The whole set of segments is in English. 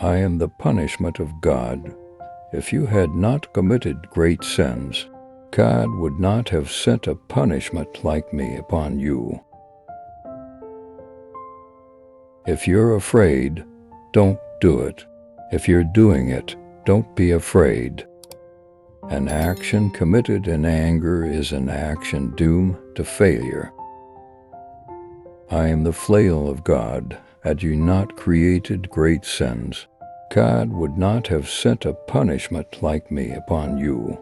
I am the punishment of God. If you had not committed great sins, God would not have sent a punishment like me upon you. If you're afraid, don't do it. If you're doing it, don't be afraid. An action committed in anger is an action doomed to failure. I am the flail of God. Had you not created great sins, God would not have sent a punishment like me upon you.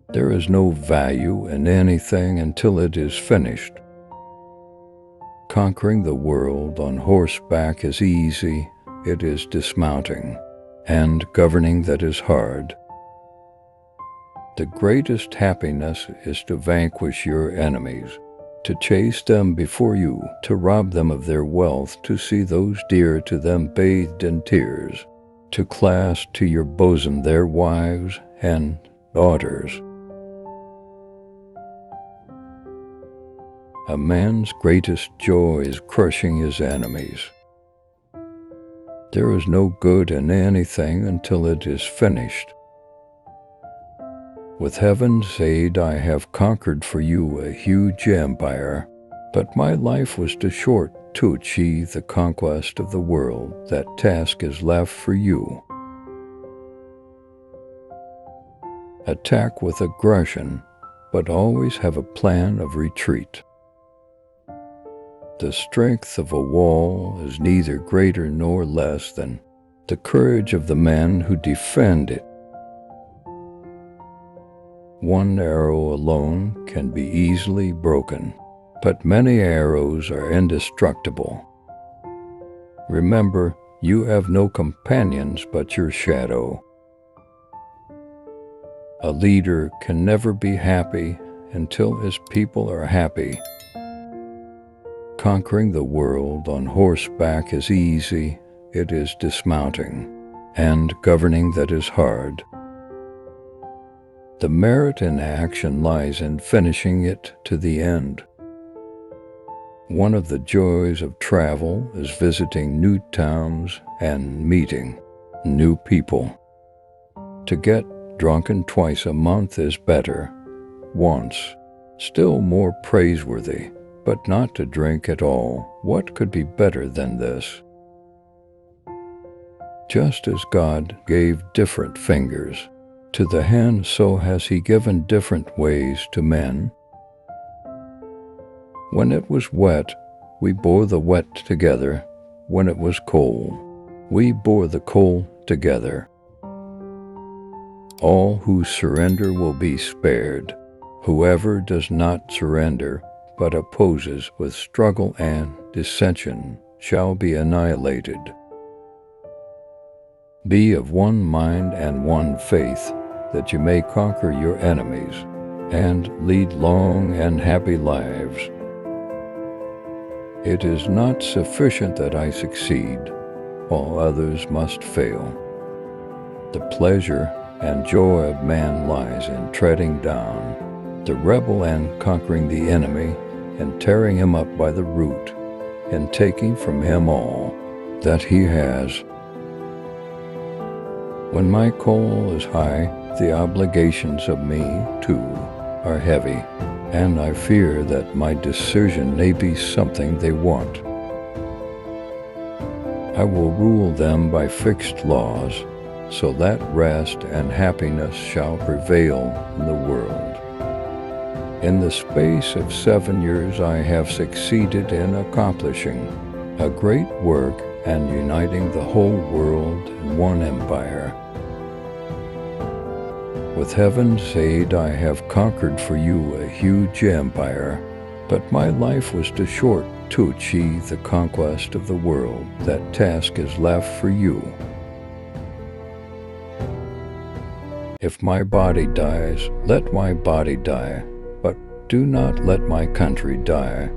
There is no value in anything until it is finished. Conquering the world on horseback is easy, it is dismounting, and governing that is hard. The greatest happiness is to vanquish your enemies, to chase them before you, to rob them of their wealth, to see those dear to them bathed in tears, to clasp to your bosom their wives and daughters. A man's greatest joy is crushing his enemies. There is no good in anything until it is finished. With heaven's aid I have conquered for you a huge empire, but my life was too short to achieve the conquest of the world. That task is left for you. Attack with aggression, but always have a plan of retreat. The strength of a wall is neither greater nor less than the courage of the men who defend it. One arrow alone can be easily broken, but many arrows are indestructible. Remember, you have no companions but your shadow. A leader can never be happy until his people are happy. Conquering the world on horseback is easy, it is dismounting, and governing that is hard. The merit in action lies in finishing it to the end. One of the joys of travel is visiting new towns and meeting new people. To get drunken twice a month is better, once, still more praiseworthy, but not to drink at all. What could be better than this? Just as God gave different fingers to the hand, so has he given different ways to men. When it was wet, we bore the wet together. When it was cold, we bore the cold together. All who surrender will be spared. Whoever does not surrender, but opposes with struggle and dissension, shall be annihilated. Be of one mind and one faith, that you may conquer your enemies, and lead long and happy lives. It is not sufficient that I succeed, all others must fail. The pleasure and joy of man lies in treading down the rebel and conquering the enemy, and tearing him up by the root, and taking from him all that he has. When my coal is high, the obligations of me, too, are heavy, and I fear that my decision may be something they want. I will rule them by fixed laws, so that rest and happiness shall prevail in the world. In the space of 7 years I have succeeded in accomplishing a great work and uniting the whole world in one empire. With heaven's aid I have conquered for you a huge empire, but my life was too short to achieve the conquest of the world. That task is left for you. If my body dies, let my body die, but do not let my country die.